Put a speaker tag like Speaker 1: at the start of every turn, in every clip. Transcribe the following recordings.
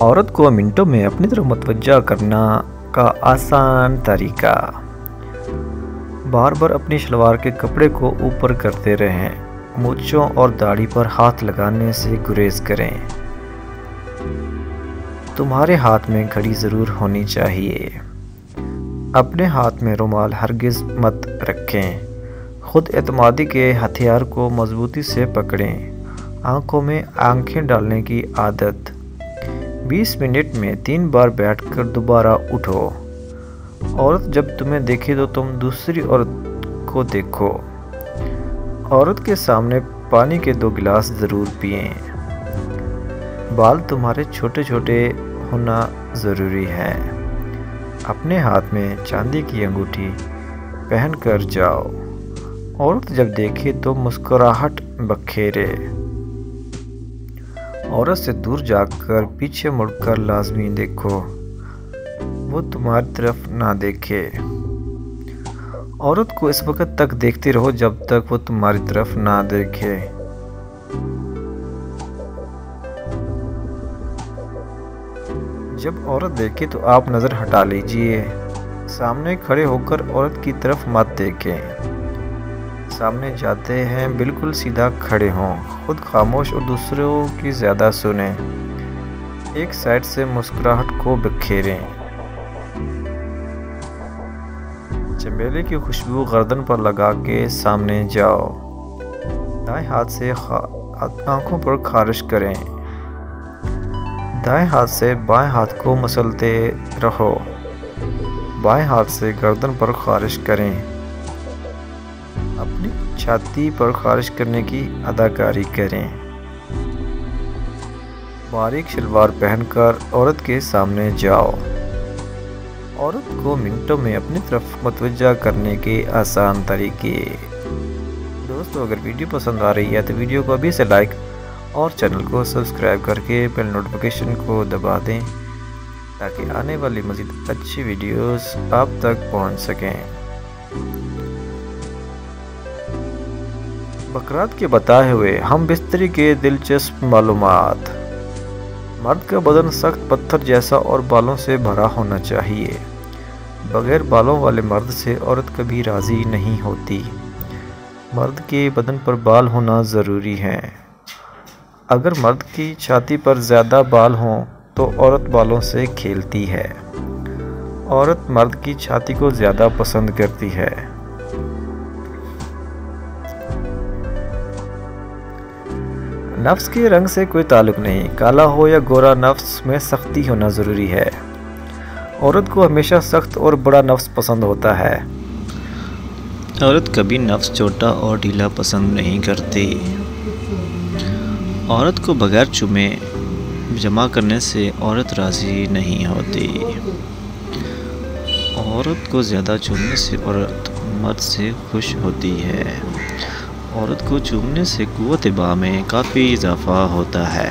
Speaker 1: औरत को मिनटों में अपनी तरफ मुतवज्जा करना का आसान तरीका। बार बार अपनी शलवार के कपड़े को ऊपर करते रहें। मूंछों और दाढ़ी पर हाथ लगाने से गुरेज करें। तुम्हारे हाथ में घड़ी ज़रूर होनी चाहिए। अपने हाथ में रुमाल हरगिज़ मत रखें। खुद एतमादी के हथियार को मजबूती से पकड़ें। आंखों में आंखें डालने की आदत। 20 मिनट में 3 बार बैठकर दोबारा उठो। औरत जब तुम्हें देखे तो तुम दूसरी औरत को देखो। औरत के सामने पानी के 2 गिलास ज़रूर पिएं। बाल तुम्हारे छोटे छोटे होना ज़रूरी है। अपने हाथ में चांदी की अंगूठी पहन कर जाओ। औरत जब देखे तो मुस्कुराहट बखेरे। औरत से दूर जाकर पीछे मुड़कर लाजमी देखो, वो तुम्हारी तरफ ना देखे। औरत को इस वक्त तक देखते रहो जब तक वो तुम्हारी तरफ ना देखे। जब औरत देखे तो आप नज़र हटा लीजिए। सामने खड़े होकर औरत की तरफ मत देखें। सामने जाते हैं बिल्कुल सीधा खड़े हों। खुद खामोश और दूसरों की ज़्यादा सुने। एक साइड से मुस्कुराहट को बिखेरें। चमेली की खुशबू गर्दन पर लगा के सामने जाओ। दाएं हाथ से आंखों पर खारिश करें। दाएं हाथ से बाएं हाथ को मसलते रहो। बाएं हाथ से गर्दन पर खारिश करें। अपनी छाती पर खारिश करने की अदाकारी करें। बारीक शलवार पहनकर औरत के सामने जाओ। औरत को मिनटों में अपनी तरफ मुतवज्जा करने के आसान तरीके। दोस्तों, अगर वीडियो पसंद आ रही है तो वीडियो को अभी से लाइक और चैनल को सब्सक्राइब करके बेल नोटिफिकेशन को दबा दें ताकि आने वाली मज़ीद अच्छी वीडियोस आप तक पहुंच सकें। बकरात के बताए हुए हम बिस्तरी के दिलचस्प मालूमात। मर्द का बदन सख्त पत्थर जैसा और बालों से भरा होना चाहिए। बगैर बालों वाले मर्द से औरत कभी राज़ी नहीं होती। मर्द के बदन पर बाल होना ज़रूरी है। अगर मर्द की छाती पर ज़्यादा बाल हों तो औरत बालों से खेलती है। औरत मर्द की छाती को ज़्यादा पसंद करती है। नफ्स के रंग से कोई ताल्लुक नहीं। काला हो या गोरा, नफ्स में सख्ती होना ज़रूरी है। औरत को हमेशा सख्त और बड़ा नफ्स पसंद होता है। औरत कभी नफ्स छोटा और ढीला पसंद नहीं करती। औरत को बगैर चुमे जमा करने से औरत राज़ी नहीं होती। औरत को ज़्यादा चूमने से औरत मर्द से खुश होती है। औरत को चूमने से कुव्वत बा में काफ़ी इजाफा होता है।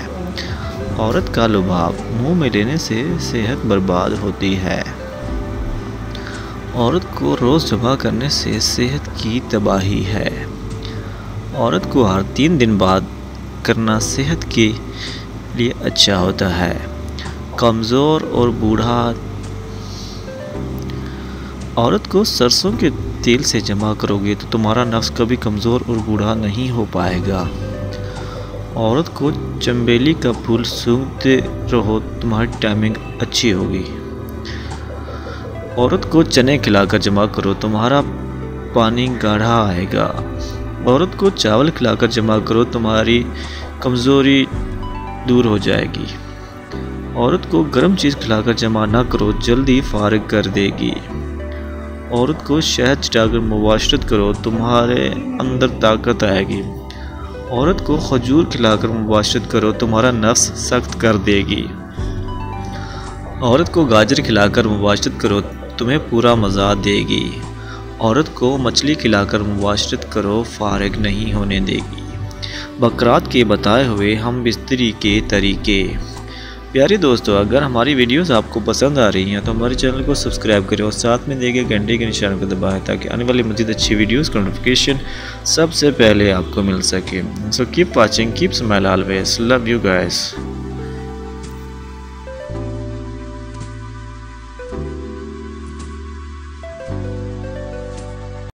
Speaker 1: औरत का लुभाव मुंह में लेने से सेहत बर्बाद होती है। औरत को रोज़ जमा करने से सेहत की तबाही है। औरत को हर 3 दिन बाद करना सेहत के लिए अच्छा होता है। कमज़ोर और बूढ़ा। औरत को सरसों के तेल से जमा करोगे तो तुम्हारा नफ्स कभी कमज़ोर और बूढ़ा नहीं हो पाएगा। औरत को चंबेली का फूल सूंघते रहो, तुम्हारी टाइमिंग अच्छी होगी। औरत को चने खिलाकर जमा करो, तुम्हारा पानी गाढ़ा आएगा। औरत को चावल खिलाकर जमा करो, तुम्हारी कमज़ोरी दूर हो जाएगी। औरत को गर्म चीज़ खिलाकर जमा ना करो, जल्दी फारिग कर देगी। औरत को शहद छिटाकर मुबाशरत करो, तुम्हारे अंदर ताकत आएगी। औरत को खजूर खिलाकर मुबाशरत करो, तुम्हारा नफ्स सख्त कर देगी। औरत को गाजर खिलाकर मुबाशरत करो, तुम्हें पूरा मज़ा देगी। औरत को मछली खिलाकर मुबाशरत करो, फारिग नहीं होने देगी। बकरात के बताए हुए हम बिस्तरी के तरीके। प्यारे दोस्तों, अगर हमारी वीडियोस आपको पसंद आ रही हैं तो हमारे चैनल को सब्सक्राइब करें और साथ में दिए गए घंटे के निशान को दबाएं ताकि आने वाली मज़ीद अच्छी वीडियोस का नोटिफिकेशन सबसे पहले आपको मिल सके। So keep watching, keep smile always, love you guys.